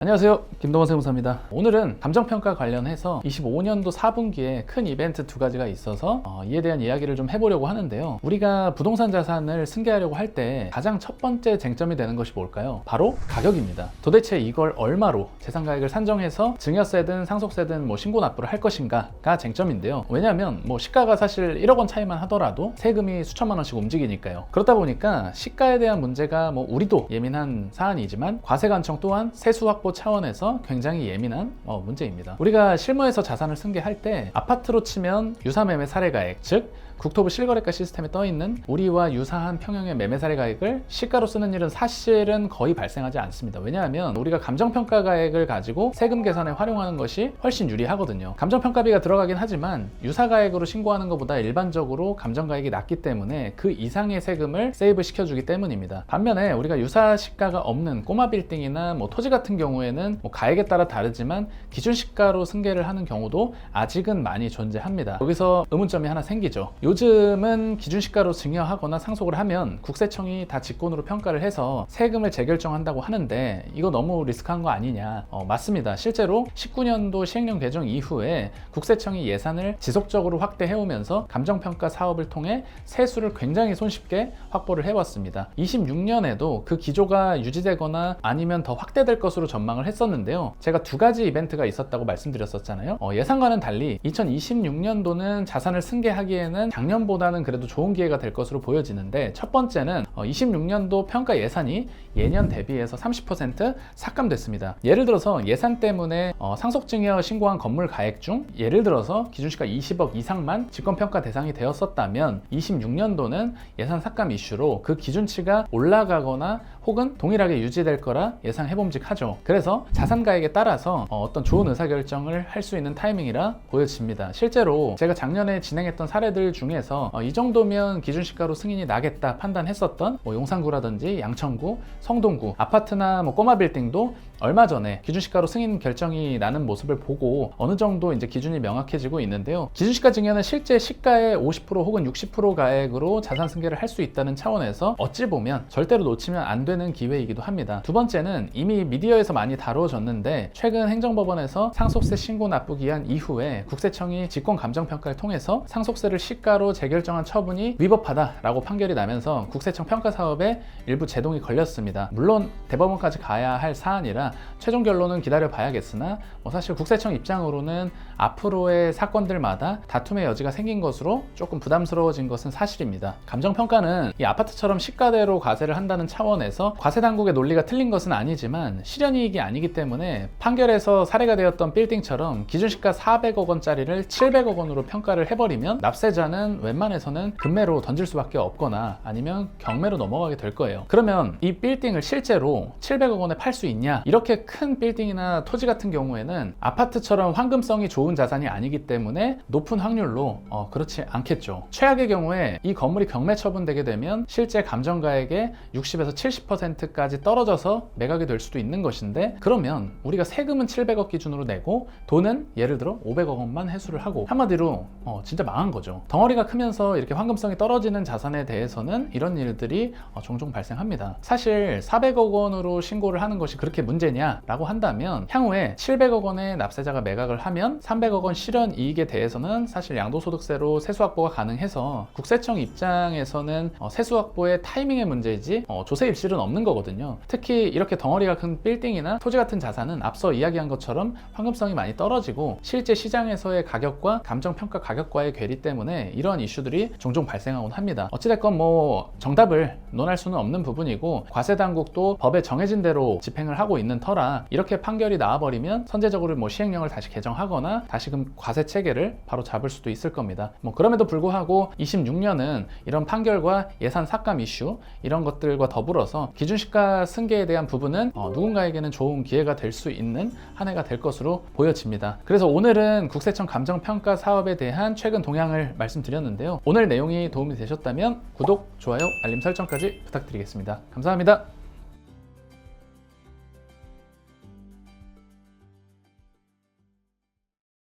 안녕하세요, 김동원 세무사입니다. 오늘은 감정평가 관련해서 25년도 4분기에 큰 이벤트 두 가지가 있어서 이에 대한 이야기를 좀 해보려고 하는데요. 우리가 부동산 자산을 승계하려고 할 때 가장 첫 번째 쟁점이 되는 것이 뭘까요? 바로 가격입니다. 도대체 이걸 얼마로 재산가액을 산정해서 증여세든 상속세든 신고 납부를 할 것인가가 쟁점인데요. 왜냐하면 시가가 사실 1억 원 차이만 하더라도 세금이 수천만 원씩 움직이니까요. 그렇다 보니까 시가에 대한 문제가 우리도 예민한 사안이지만 과세관청 또한 세수 확보 차원에서 굉장히 예민한 문제입니다. 우리가 실무에서 자산을 승계할 때 아파트로 치면 유사매매 사례가액, 즉 국토부 실거래가 시스템에 떠있는 우리와 유사한 평형의 매매 사례가액을 시가로 쓰는 일은 사실은 거의 발생하지 않습니다. 왜냐하면 우리가 감정평가가액을 가지고 세금 계산에 활용하는 것이 훨씬 유리하거든요. 감정평가비가 들어가긴 하지만 유사가액으로 신고하는 것보다 일반적으로 감정가액이 낮기 때문에 그 이상의 세금을 세이브 시켜주기 때문입니다. 반면에 우리가 유사시가가 없는 꼬마 빌딩이나 토지 같은 경우에는 가액에 따라 다르지만 기준시가로 승계를 하는 경우도 아직은 많이 존재합니다. 여기서 의문점이 하나 생기죠. 요즘은 기준시가로 증여하거나 상속을 하면 국세청이 다 직권으로 평가를 해서 세금을 재결정한다고 하는데 이거 너무 리스크한 거 아니냐? 맞습니다. 실제로 19년도 시행령 개정 이후에 국세청이 예산을 지속적으로 확대해오면서 감정평가 사업을 통해 세수를 굉장히 손쉽게 확보를 해왔습니다. 26년에도 그 기조가 유지되거나 아니면 더 확대될 것으로 전망을 했었는데요. 제가 두 가지 이벤트가 있었다고 말씀드렸었잖아요. 예상과는 달리 2026년도는 자산을 승계하기에는 작년보다는 그래도 좋은 기회가 될 것으로 보여지는데, 첫 번째는 26년도 평가 예산이 예년 대비해서 30% 삭감됐습니다. 예를 들어서 예산 때문에 상속증여 신고한 건물 가액 중 예를 들어서 기준시가 20억 이상만 직권평가 대상이 되었었다면 26년도는 예산 삭감 이슈로 그 기준치가 올라가거나 혹은 동일하게 유지될 거라 예상해봄직하죠. 그래서 자산가액에 따라서 어떤 좋은 의사결정을 할 수 있는 타이밍이라 보여집니다. 실제로 제가 작년에 진행했던 사례들 중에서 이 정도면 기준시가로 승인이 나겠다 판단했었던 용산구라든지 양천구, 성동구, 아파트나 꼬마 빌딩도 얼마 전에 기준시가로 승인 결정이 나는 모습을 보고 어느 정도 이제 기준이 명확해지고 있는데요. 기준시가 증여는 실제 시가의 50% 혹은 60% 가액으로 자산 승계를 할 수 있다는 차원에서 어찌 보면 절대로 놓치면 안 되는 기회이기도 합니다. 두 번째는 이미 미디어에서 많이 다루어졌는데, 최근 행정법원에서 상속세 신고 납부 기한 이후에 국세청이 직권 감정평가를 통해서 상속세를 시가로 재결정한 처분이 위법하다라고 판결이 나면서 국세청 평가 사업에 일부 제동이 걸렸습니다. 물론 대법원까지 가야 할 사안이라 최종 결론은 기다려 봐야겠으나 사실 국세청 입장으로는 앞으로의 사건들마다 다툼의 여지가 생긴 것으로 조금 부담스러워진 것은 사실입니다. 감정평가는 이 아파트처럼 시가대로 과세를 한다는 차원에서 과세당국의 논리가 틀린 것은 아니지만 실현이익이 아니기 때문에 판결에서 사례가 되었던 빌딩처럼 기준시가 400억 원짜리를 700억 원으로 평가를 해버리면 납세자는 웬만해서는 금매로 던질 수밖에 없거나 아니면 경매로 넘어가게 될 거예요. 그러면 이 빌딩을 실제로 700억 원에 팔 수 있냐? 이렇게 큰 빌딩이나 토지 같은 경우에는 아파트처럼 황금성이 좋은 자산이 아니기 때문에 높은 확률로 그렇지 않겠죠. 최악의 경우에 이 건물이 경매 처분되게 되면 실제 감정가액의 60에서 70%까지 떨어져서 매각이 될 수도 있는 것인데, 그러면 우리가 세금은 700억 기준으로 내고 돈은 예를 들어 500억 원만 회수를 하고, 한마디로 진짜 망한 거죠. 덩어리가 크면서 이렇게 황금성이 떨어지는 자산에 대해서는 이런 일들이 종종 발생합니다. 사실 400억 원으로 신고를 하는 것이 그렇게 문제냐라고 한다면 향후에 700억 원의 납세자가 매각을 하면 300억 원 실현 이익에 대해서는 사실 양도소득세로 세수 확보가 가능해서 국세청 입장에서는 세수 확보의 타이밍의 문제이지 조세 입실은 없는 거거든요. 특히 이렇게 덩어리가 큰 빌딩이나 토지 같은 자산은 앞서 이야기한 것처럼 황금성이 많이 떨어지고 실제 시장에서의 가격과 감정평가 가격과의 괴리 때문에 이러한 이슈들이 종종 발생하곤 합니다. 어찌됐건 정답을 논할 수는 없는 부분이고, 과세당국도 법에 정해진 대로 집행을 하고 있는 터라 이렇게 판결이 나와버리면 선제적으로 시행령을 다시 개정하거나 다시금 과세 체계를 바로 잡을 수도 있을 겁니다. 그럼에도 불구하고 26년은 이런 판결과 예산 삭감 이슈 이런 것들과 더불어서 기준시가 승계에 대한 부분은 누군가에게는 좋은 기회가 될 수 있는 한 해가 될 것으로 보여집니다. 그래서 오늘은 국세청 감정평가 사업에 대한 최근 동향을 말씀드렸는데요. 오늘 내용이 도움이 되셨다면 구독, 좋아요, 알림 설정까지 부탁드리겠습니다. 감사합니다.